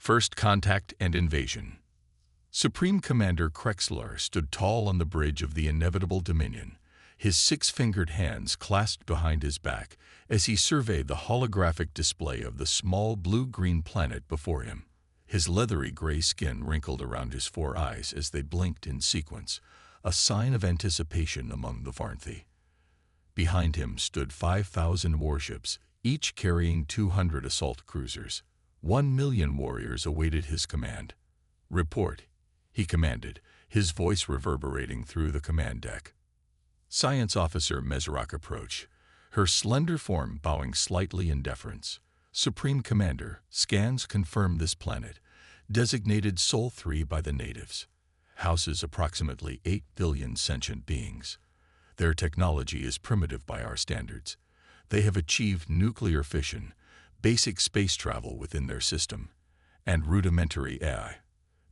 First Contact and Invasion. Supreme Commander Krexlar stood tall on the bridge of the inevitable Dominion, his six-fingered hands clasped behind his back as he surveyed the holographic display of the small blue-green planet before him. His leathery gray skin wrinkled around his four eyes as they blinked in sequence, a sign of anticipation among the Varnthi. Behind him stood 5,000 warships, each carrying 200 assault cruisers. 1,000,000 warriors awaited his command. "Report," he commanded, his voice reverberating through the command deck. Science Officer Mezrak approached, her slender form bowing slightly in deference. "Supreme Commander, scans confirm this planet, designated Sol 3 by the natives, houses approximately 8 billion sentient beings. Their technology is primitive by our standards. They have achieved nuclear fission, basic space travel within their system, and rudimentary AI.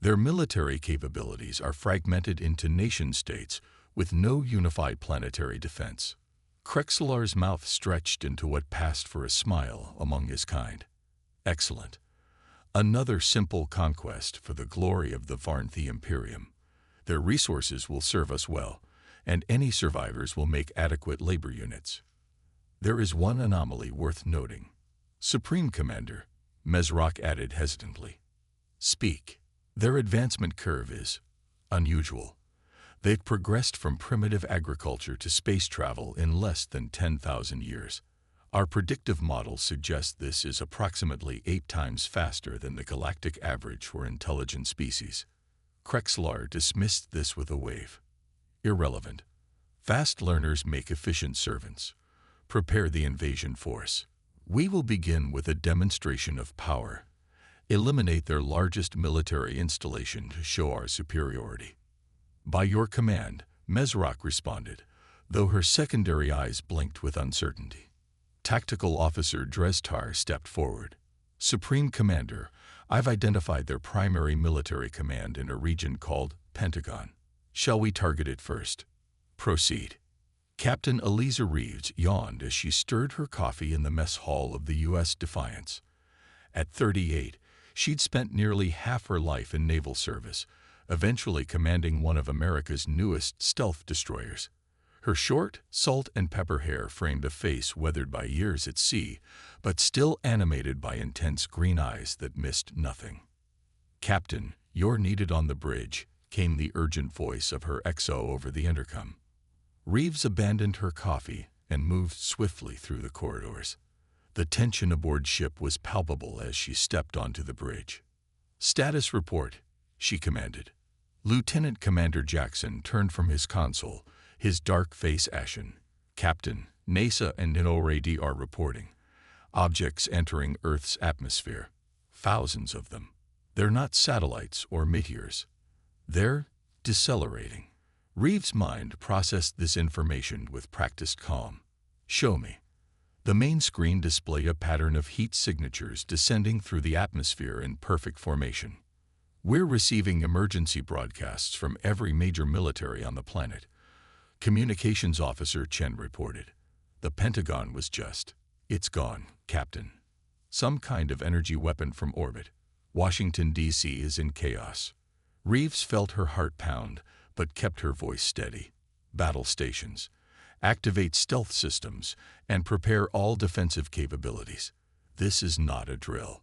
Their military capabilities are fragmented into nation-states with no unified planetary defense." Krexlar's mouth stretched into what passed for a smile among his kind. "Excellent. Another simple conquest for the glory of the Varnthi Imperium. Their resources will serve us well, and any survivors will make adequate labor units. There is one anomaly worth noting." "Supreme Commander," Mezrak added hesitantly. "Speak." "Their advancement curve is unusual. They've progressed from primitive agriculture to space travel in less than 10,000 years. Our predictive models suggest this is approximately 8 times faster than the galactic average for intelligent species." Krexlar dismissed this with a wave. "Irrelevant. Fast learners make efficient servants. Prepare the invasion force. We will begin with a demonstration of power. Eliminate their largest military installation to show our superiority." "By your command," Mezrak responded, though her secondary eyes blinked with uncertainty. Tactical Officer Drestar stepped forward. "Supreme Commander, I've identified their primary military command in a region called Pentagon. Shall we target it first?" "Proceed." Captain Eliza Reeves yawned as she stirred her coffee in the mess hall of the U.S. Defiance. At 38, she'd spent nearly half her life in naval service, eventually commanding one of America's newest stealth destroyers. Her short, salt and pepper hair framed a face weathered by years at sea, but still animated by intense green eyes that missed nothing. "Captain, you're needed on the bridge," came the urgent voice of her XO over the intercom. Reeves abandoned her coffee and moved swiftly through the corridors. The tension aboard ship was palpable as she stepped onto the bridge. "Status report," she commanded. Lieutenant Commander Jackson turned from his console, his dark face ashen. "Captain, NASA and NORAD are reporting. Objects entering Earth's atmosphere. Thousands of them. They're not satellites or meteors. They're decelerating." Reeves' mind processed this information with practiced calm. "Show me." The main screen displayed a pattern of heat signatures descending through the atmosphere in perfect formation. "We're receiving emergency broadcasts from every major military on the planet," Communications Officer Chen reported. "The Pentagon was just. It's gone, Captain. Some kind of energy weapon from orbit. Washington, D.C. is in chaos." Reeves felt her heart pound, but kept her voice steady. "Battle stations. Activate stealth systems and prepare all defensive capabilities. This is not a drill."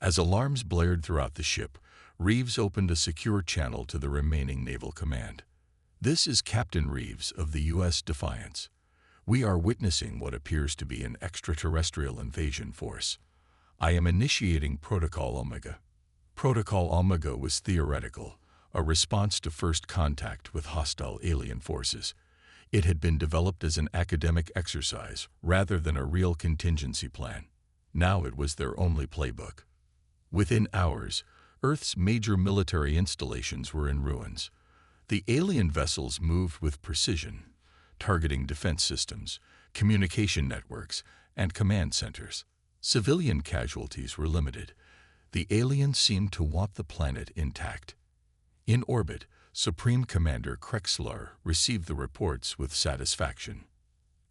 As alarms blared throughout the ship, Reeves opened a secure channel to the remaining naval command. "This is Captain Reeves of the U.S. Defiance. We are witnessing what appears to be an extraterrestrial invasion force. I am initiating Protocol Omega." Protocol Omega was theoretical, a response to first contact with hostile alien forces. It had been developed as an academic exercise rather than a real contingency plan. Now it was their only playbook. Within hours, Earth's major military installations were in ruins. The alien vessels moved with precision, targeting defense systems, communication networks, and command centers. Civilian casualties were limited. The aliens seemed to want the planet intact. In orbit, Supreme Commander Krexlar received the reports with satisfaction.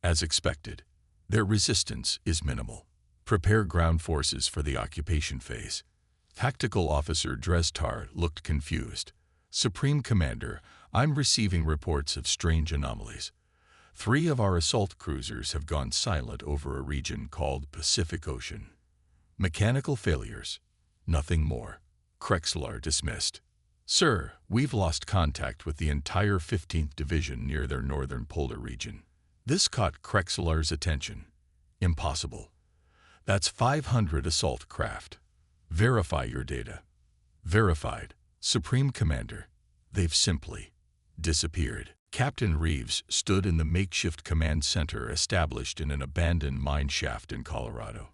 "As expected, their resistance is minimal. Prepare ground forces for the occupation phase. Tactical Officer Drestar looked confused. Supreme Commander, I'm receiving reports of strange anomalies. 3 of our assault cruisers have gone silent over a region called Pacific Ocean. Mechanical failures. Nothing more. Krexlar dismissed. Sir, we've lost contact with the entire 15th Division near their northern polar region. This caught Krexlar's attention. Impossible. That's 500 assault craft. Verify your data. Verified. Supreme Commander. They've simply disappeared. Captain Reeves stood in the makeshift command center established in an abandoned mine shaft in Colorado.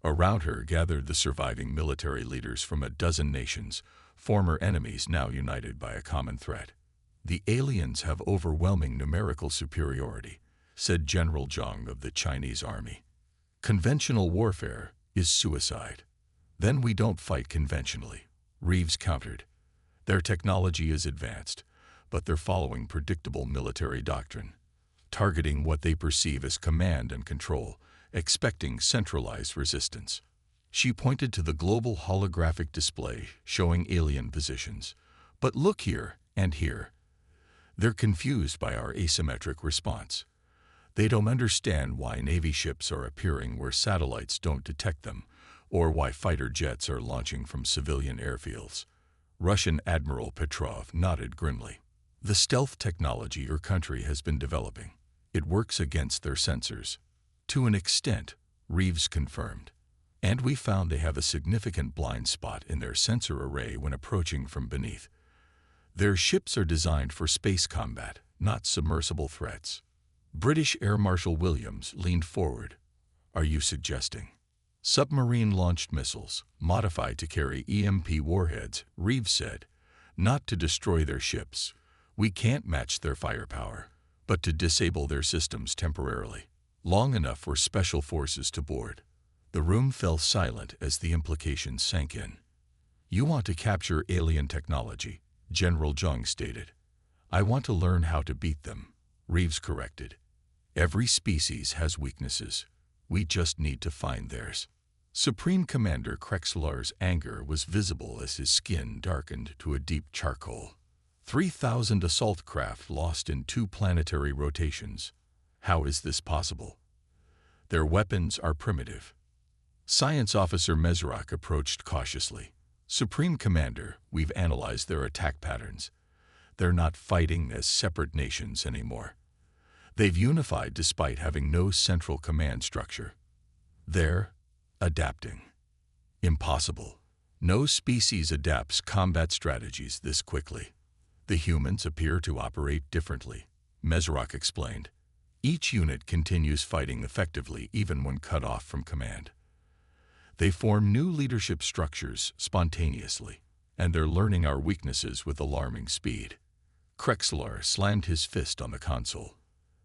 Around her gathered the surviving military leaders from a dozen nations, former enemies now united by a common threat. The aliens have overwhelming numerical superiority, said General Zhang of the Chinese Army. Conventional warfare is suicide. Then we don't fight conventionally, Reeves countered. Their technology is advanced, but they're following predictable military doctrine, targeting what they perceive as command and control, expecting centralized resistance. She pointed to the global holographic display showing alien positions. But look here and here. They're confused by our asymmetric response. They don't understand why Navy ships are appearing where satellites don't detect them, or why fighter jets are launching from civilian airfields. Russian Admiral Petrov nodded grimly. The stealth technology your country has been developing. It works against their sensors. To an extent, Reeves confirmed. And we found they have a significant blind spot in their sensor array when approaching from beneath. Their ships are designed for space combat, not submersible threats. British Air Marshal Williams leaned forward. Are you suggesting submarine-launched missiles, modified to carry EMP warheads? Reeves said. Not to destroy their ships. We can't match their firepower, but to disable their systems temporarily, long enough for special forces to board. The room fell silent as the implications sank in. You want to capture alien technology, General Zhang stated. I want to learn how to beat them, Reeves corrected. Every species has weaknesses. We just need to find theirs. Supreme Commander Krexlar's anger was visible as his skin darkened to a deep charcoal. 3,000 assault craft lost in 2 planetary rotations. How is this possible? Their weapons are primitive. Science Officer Mesrak approached cautiously. Supreme Commander, we've analyzed their attack patterns. They're not fighting as separate nations anymore. They've unified despite having no central command structure. They're adapting. Impossible. No species adapts combat strategies this quickly. The humans appear to operate differently, Mesrak explained. Each unit continues fighting effectively even when cut off from command. They form new leadership structures spontaneously, and they're learning our weaknesses with alarming speed. Krexlar slammed his fist on the console.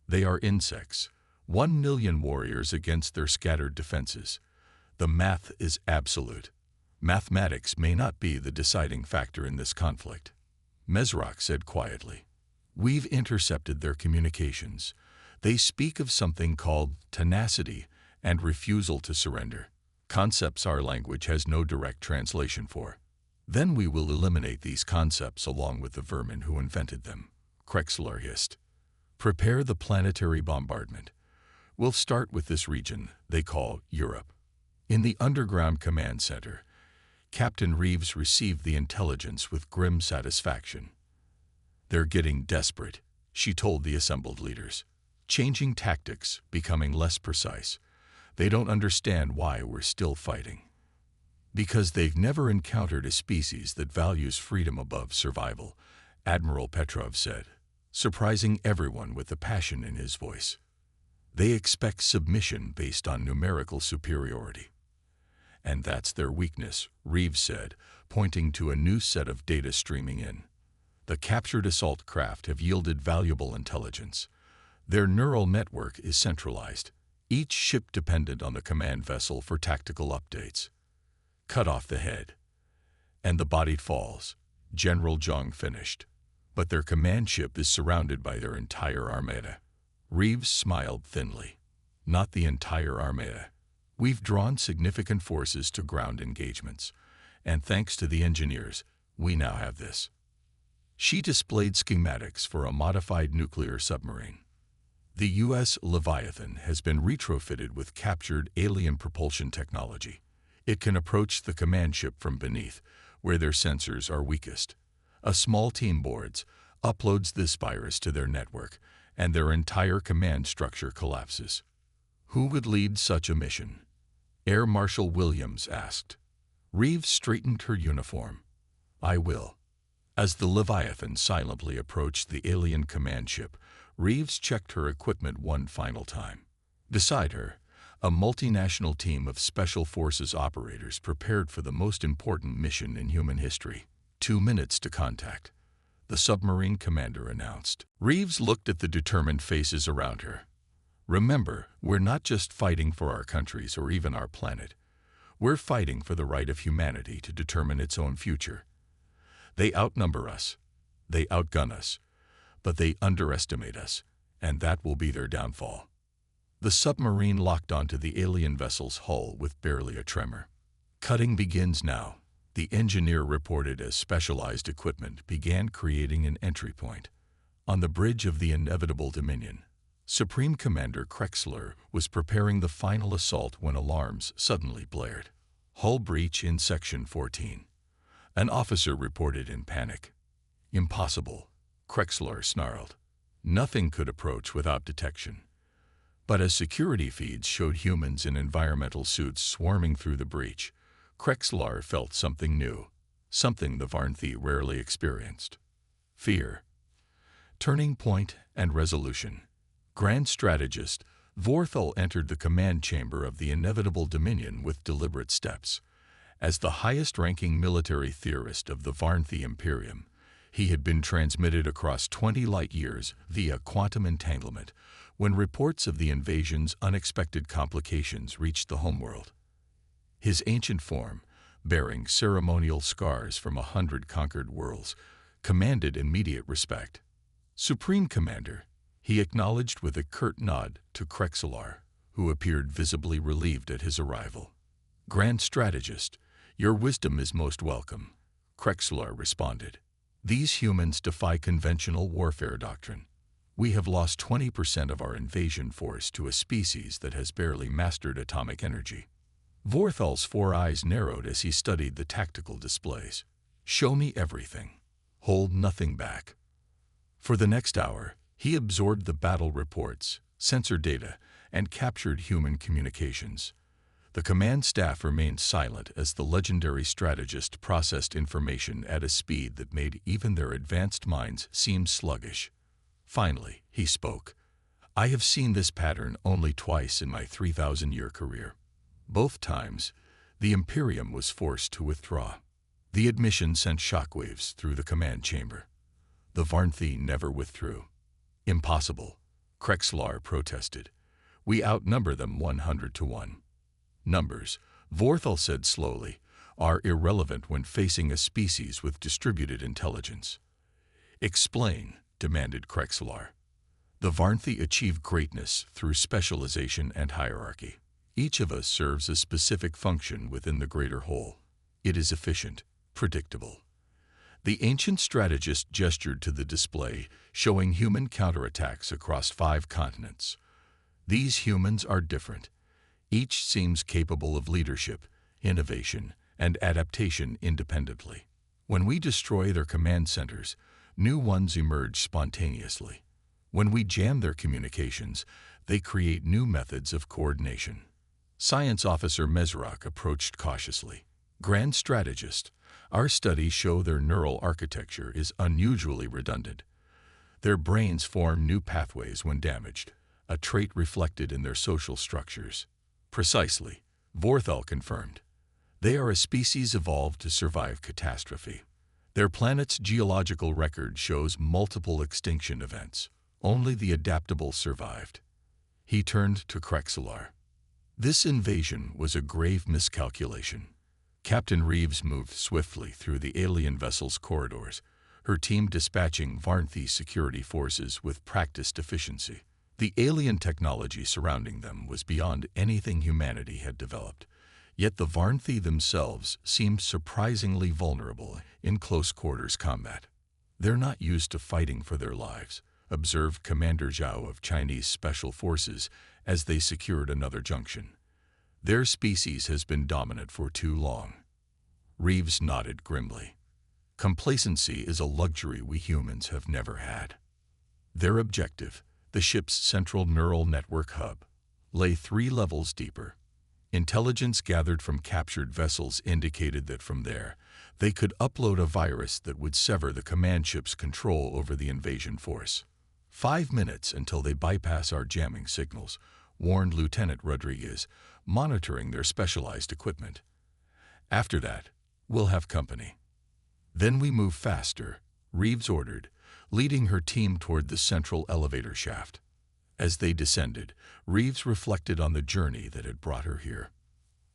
They are insects. 1 million warriors against their scattered defenses. The math is absolute. Mathematics may not be the deciding factor in this conflict. Mesrak said quietly. We've intercepted their communications. They speak of something called tenacity and refusal to surrender. Concepts our language has no direct translation for. Then we will eliminate these concepts along with the vermin who invented them, Krexlar hissed. Prepare the planetary bombardment. We'll start with this region they call Europe. In the underground command center, Captain Reeves received the intelligence with grim satisfaction. They're getting desperate, she told the assembled leaders. Changing tactics, becoming less precise. They don't understand why we're still fighting. Because they've never encountered a species that values freedom above survival, Admiral Petrov said, surprising everyone with the passion in his voice. They expect submission based on numerical superiority. And that's their weakness, Reeves said, pointing to a new set of data streaming in. The captured assault craft have yielded valuable intelligence. Their neural network is centralized, each ship dependent on the command vessel for tactical updates. Cut off the head, and the body falls, General Zhang finished. But their command ship is surrounded by their entire armada. Reeves smiled thinly. Not the entire armada. We've drawn significant forces to ground engagements, and thanks to the engineers, we now have this. She displayed schematics for a modified nuclear submarine. The U.S. Leviathan has been retrofitted with captured alien propulsion technology. It can approach the command ship from beneath, where their sensors are weakest. A small team boards, uploads this virus to their network, and their entire command structure collapses. Who would lead such a mission? Air Marshal Williams asked. Reeves straightened her uniform. I will. As the Leviathan silently approached the alien command ship, Reeves checked her equipment one final time. Beside her, a multinational team of Special Forces operators prepared for the most important mission in human history. 2 minutes to contact, the submarine commander announced. Reeves looked at the determined faces around her. Remember, we're not just fighting for our countries or even our planet. We're fighting for the right of humanity to determine its own future. They outnumber us, they outgun us, but they underestimate us, and that will be their downfall. The submarine locked onto the alien vessel's hull with barely a tremor. Cutting begins now, the engineer reported as specialized equipment began creating an entry point. On the bridge of the inevitable Dominion, Supreme Commander Krexler was preparing the final assault when alarms suddenly blared. Hull breach in Section 14. An officer reported in panic. Impossible, Krexler snarled. Nothing could approach without detection. But as security feeds showed humans in environmental suits swarming through the breach, Krexler felt something new, something the Varnthi rarely experienced. Fear. Turning point and resolution. Grand strategist, Vorthal entered the command chamber of the inevitable Dominion with deliberate steps. As the highest-ranking military theorist of the Varnthi Imperium, he had been transmitted across 20 light-years via quantum entanglement when reports of the invasion's unexpected complications reached the homeworld. His ancient form, bearing ceremonial scars from 100 conquered worlds, commanded immediate respect. Supreme Commander, he acknowledged with a curt nod to Krexler, who appeared visibly relieved at his arrival. Grand Strategist, your wisdom is most welcome, Krexler responded. These humans defy conventional warfare doctrine. We have lost 20% of our invasion force to a species that has barely mastered atomic energy. Vorthal's 4 eyes narrowed as he studied the tactical displays. Show me everything. Hold nothing back. For the next hour, he absorbed the battle reports, sensor data, and captured human communications. The command staff remained silent as the legendary strategist processed information at a speed that made even their advanced minds seem sluggish. Finally, he spoke. I have seen this pattern only twice in my 3,000-year career. Both times, the Imperium was forced to withdraw. The admission sent shockwaves through the command chamber. The Varnthi never withdrew. Impossible, Krexler protested. We outnumber them 100 to 1. Numbers, Vorthal said slowly, are irrelevant when facing a species with distributed intelligence. Explain, demanded Krexler. The Varnthi achieve greatness through specialization and hierarchy. Each of us serves a specific function within the greater whole. It is efficient, predictable. The ancient strategist gestured to the display, showing human counterattacks across 5 continents. These humans are different. Each seems capable of leadership, innovation, and adaptation independently. When we destroy their command centers, new ones emerge spontaneously. When we jam their communications, they create new methods of coordination. Science Officer Mesrock approached cautiously. Grand Strategist, our studies show their neural architecture is unusually redundant. Their brains form new pathways when damaged, a trait reflected in their social structures. Precisely, Vorthal confirmed. They are a species evolved to survive catastrophe. Their planet's geological record shows multiple extinction events. Only the adaptable survived. He turned to Krexler. This invasion was a grave miscalculation. Captain Reeves moved swiftly through the alien vessel's corridors, her team dispatching Varnthi security forces with practiced efficiency. The alien technology surrounding them was beyond anything humanity had developed, Yet the Varnthi themselves seemed surprisingly vulnerable in close-quarters combat. "They're not used to fighting for their lives," observed Commander Zhao of Chinese Special Forces as they secured another junction. "Their species has been dominant for too long." Reeves nodded grimly. "Complacency is a luxury we humans have never had." Their objective, the ship's central neural network hub, lay 3 levels deeper. Intelligence gathered from captured vessels indicated that from there, they could upload a virus that would sever the command ship's control over the invasion force. 5 minutes until they bypass our jamming signals," warned Lieutenant Rodriguez, monitoring their specialized equipment. "After that, we'll have company." "Then we move faster," Reeves ordered, leading her team toward the central elevator shaft. As they descended, Reeves reflected on the journey that had brought her here.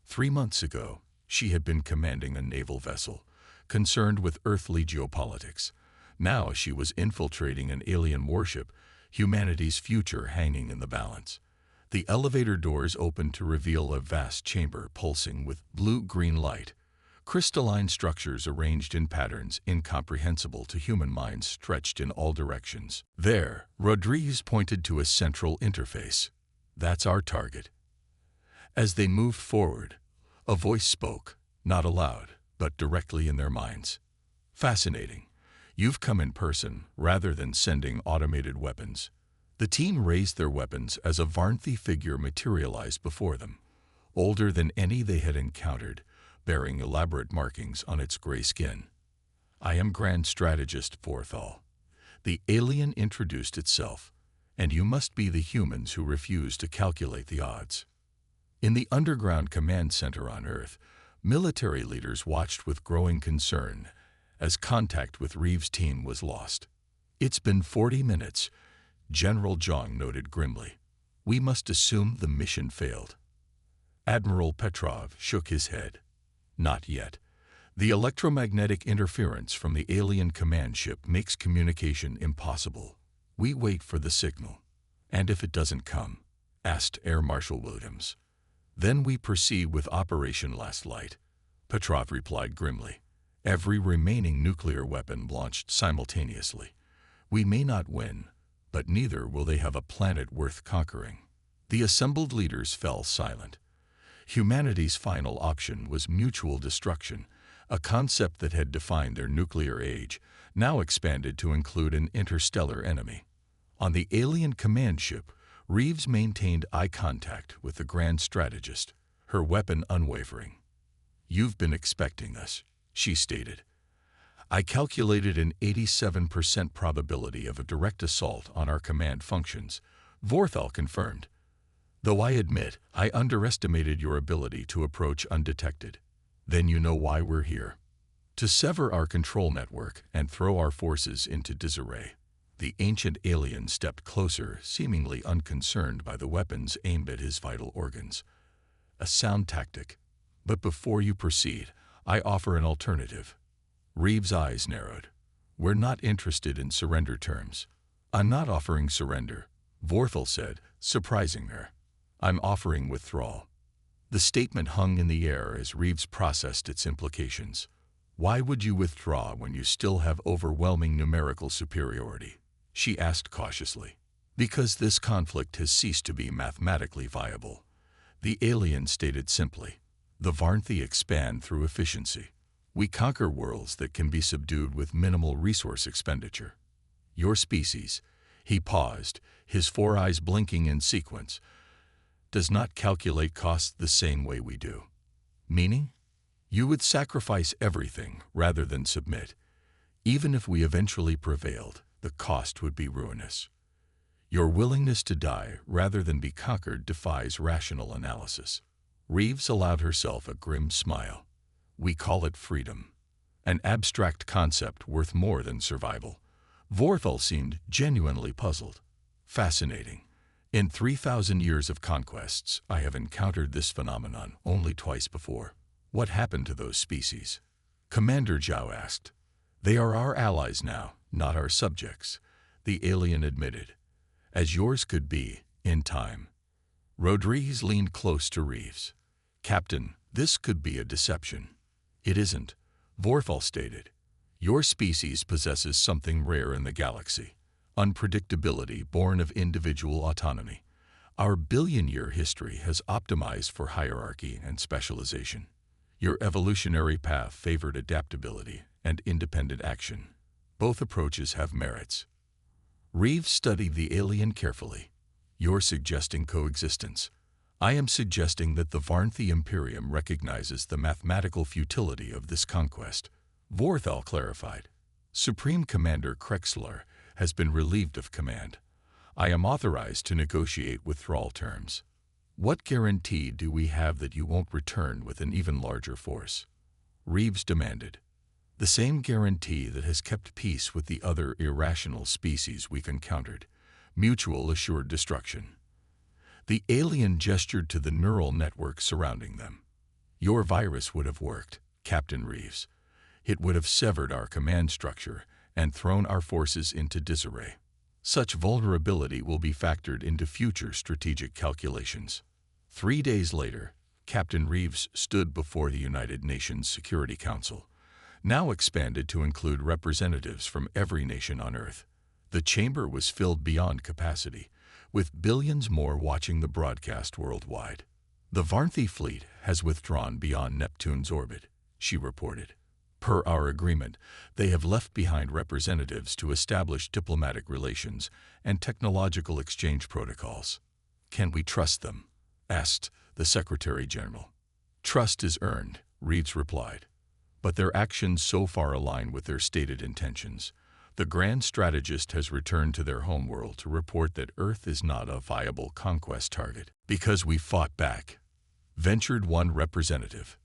3 months ago, she had been commanding a naval vessel, concerned with earthly geopolitics. Now she was infiltrating an alien warship, humanity's future hanging in the balance. The elevator doors opened to reveal a vast chamber pulsing with blue-green light, crystalline structures arranged in patterns incomprehensible to human minds stretched in all directions. There, Rodriguez pointed to a central interface. "That's our target." As they moved forward, a voice spoke, not aloud, but directly in their minds. "Fascinating. You've come in person, rather than sending automated weapons." The team raised their weapons as a Varnthi figure materialized before them, older than any they had encountered, bearing elaborate markings on its gray skin. "I am Grand Strategist Vorthal." The alien introduced itself, "and you must be the humans who refuse to calculate the odds." In the underground command center on Earth, military leaders watched with growing concern as contact with Reeves' team was lost. "It's been 40 minutes, General Zhang noted grimly. "We must assume the mission failed." Admiral Petrov shook his head. "Not yet. The electromagnetic interference from the alien command ship makes communication impossible. We wait for the signal." "And if it doesn't come?" asked Air Marshal Williams. "Then we proceed with Operation Last Light," Petrov replied grimly. "Every remaining nuclear weapon launched simultaneously. We may not win, but neither will they have a planet worth conquering." The assembled leaders fell silent. Humanity's final option was mutual destruction, a concept that had defined their nuclear age, now expanded to include an interstellar enemy. On the alien command ship, Reeves maintained eye contact with the Grand Strategist, her weapon unwavering. "You've been expecting us," she stated. "I calculated an 87% probability of a direct assault on our command functions," Vorthal confirmed. "Though I admit I underestimated your ability to approach undetected." "Then you know why we're here. To sever our control network and throw our forces into disarray." The ancient alien stepped closer, seemingly unconcerned by the weapons aimed at his vital organs. "A sound tactic. But before you proceed, I offer an alternative." Reeves' eyes narrowed. "We're not interested in surrender terms." "I'm not offering surrender," Vorthal said, surprising her. "I'm offering withdrawal." The statement hung in the air as Reeves processed its implications. "Why would you withdraw when you still have overwhelming numerical superiority?" she asked cautiously. "Because this conflict has ceased to be mathematically viable," the alien stated simply. "The Varnthi expand through efficiency. We conquer worlds that can be subdued with minimal resource expenditure. Your species," he paused, his 4 eyes blinking in sequence, "does not calculate costs the same way we do." "Meaning?" "You would sacrifice everything rather than submit. Even if we eventually prevailed, the cost would be ruinous. Your willingness to die rather than be conquered defies rational analysis." Reeves allowed herself a grim smile. "We call it freedom. An abstract concept worth more than survival." Vorthal seemed genuinely puzzled. "Fascinating. In 3,000 years of conquests, I have encountered this phenomenon only twice before." "What happened to those species?" Commander Zhao asked. "They are our allies now, not our subjects," the alien admitted. "As yours could be, in time." Rodriguez leaned close to Reeves. "Captain, This could be a deception. It isn't, Vorthal stated. Your species possesses something rare in the galaxy, unpredictability born of individual autonomy. Our billion-year history has optimized for hierarchy and specialization. Your evolutionary path favored adaptability and independent action. Both approaches have merits. Reeves studied the alien carefully. You're suggesting coexistence. I am suggesting that the Varnthi Imperium recognizes the mathematical futility of this conquest. Vorthal clarified. Supreme Commander Krexler has been relieved of command. I am authorized to negotiate withdrawal terms. What guarantee do we have that you won't return with an even larger force? Reeves demanded. The same guarantee that has kept peace with the other irrational species we've encountered. Mutual assured destruction. The alien gestured to the neural network surrounding them. Your virus would have worked, Captain Reeves. It would have severed our command structure and thrown our forces into disarray. Such vulnerability will be factored into future strategic calculations. 3 days later, Captain Reeves stood before the United Nations Security Council, now expanded to include representatives from every nation on Earth. The chamber was filled beyond capacity, with billions more watching the broadcast worldwide. The Varnthi fleet has withdrawn beyond Neptune's orbit, she reported. Per our agreement, they have left behind representatives to establish diplomatic relations and technological exchange protocols. Can we trust them? Asked the Secretary General. Trust is earned, Reeves replied. But their actions so far align with their stated intentions. The Grand Strategist has returned to their homeworld to report that Earth is not a viable conquest target. Because we fought back, ventured one representative.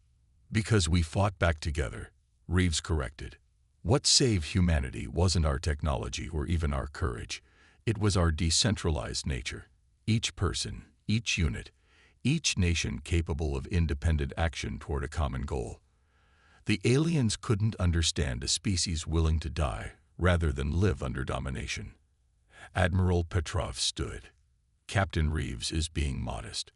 Because we fought back together, Reeves corrected. What saved humanity wasn't our technology or even our courage. It was our decentralized nature. Each person, each unit, each nation capable of independent action toward a common goal. The aliens couldn't understand a species willing to die rather than live under domination. Admiral Petrov stood. Captain Reeves is being modest.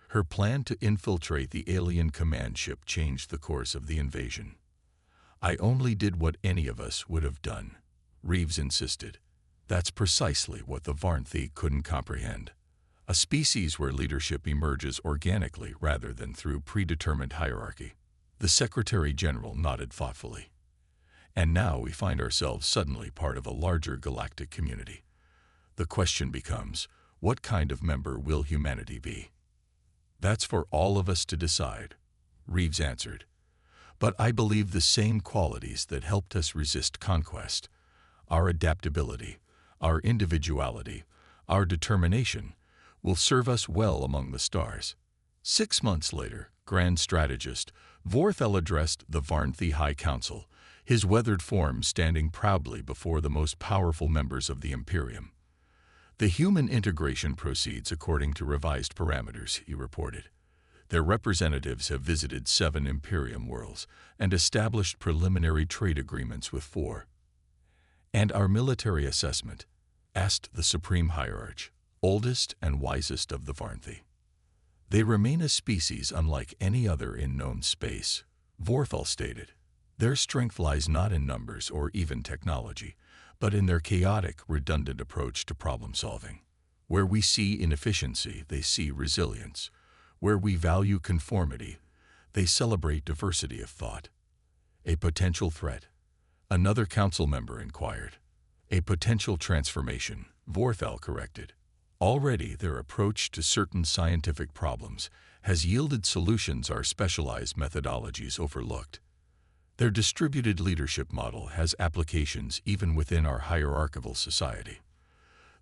Her plan to infiltrate the alien command ship changed the course of the invasion. I only did what any of us would have done, Reeves insisted. That's precisely what the Varnthi couldn't comprehend. A species where leadership emerges organically rather than through predetermined hierarchy. The Secretary General nodded thoughtfully. And now we find ourselves suddenly part of a larger galactic community. The question becomes, what kind of member will humanity be? That's for all of us to decide, Reeves answered. But I believe the same qualities that helped us resist conquest, our adaptability, our individuality, our determination, will serve us well among the stars. 6 months later, Grand Strategist Vorthal addressed the Varnthi High Council, his weathered form standing proudly before the most powerful members of the Imperium. The human integration proceeds according to revised parameters, he reported. Their representatives have visited 7 Imperium worlds and established preliminary trade agreements with 4. And our military assessment, asked the Supreme Hierarch, oldest and wisest of the Varnthi. They remain a species unlike any other in known space, Vorthal stated. Their strength lies not in numbers or even technology, but in their chaotic, redundant approach to problem-solving. Where we see inefficiency, they see resilience. Where we value conformity, they celebrate diversity of thought. A potential threat? Another council member inquired. A potential transformation, Vorthal corrected. Already their approach to certain scientific problems has yielded solutions our specialized methodologies overlooked. Their distributed leadership model has applications even within our hierarchical society.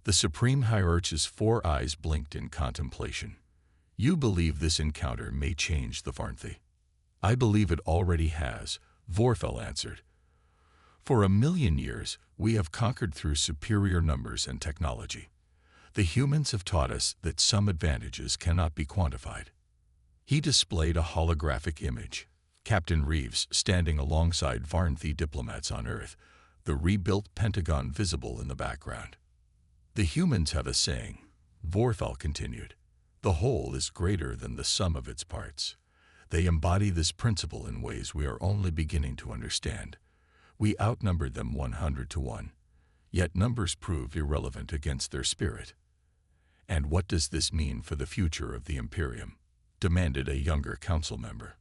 The Supreme Hierarch's 4 eyes blinked in contemplation. You believe this encounter may change the Varnthi? I believe it already has, Vorthal answered. For 1,000,000 years, we have conquered through superior numbers and technology. The humans have taught us that some advantages cannot be quantified. He displayed a holographic image. Captain Reeves standing alongside Varnthi diplomats on Earth, the rebuilt Pentagon visible in the background. The humans have a saying, Vorthal continued. The whole is greater than the sum of its parts. They embody this principle in ways we are only beginning to understand. We outnumbered them 100 to 1, yet numbers proved irrelevant against their spirit. "And what does this mean for the future of the Imperium?" demanded a younger council member.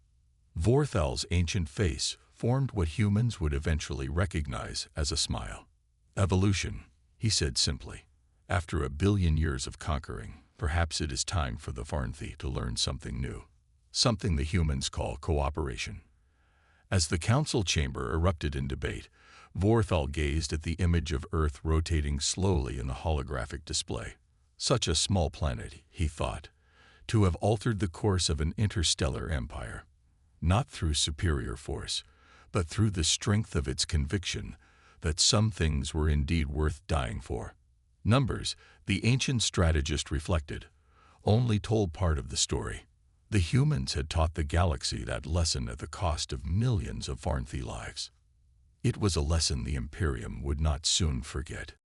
Vorthal's ancient face formed what humans would eventually recognize as a smile. "Evolution," he said simply. "After 1 billion years of conquering, perhaps it is time for the Varnthi to learn something new. Something the humans call cooperation." As the council chamber erupted in debate, Vorthal gazed at the image of Earth rotating slowly in the holographic display. Such a small planet, he thought, to have altered the course of an interstellar empire. Not through superior force, but through the strength of its conviction that some things were indeed worth dying for. Numbers, the ancient strategist reflected, only told part of the story. The humans had taught the galaxy that lesson at the cost of millions of Varnthi lives. It was a lesson the Imperium would not soon forget.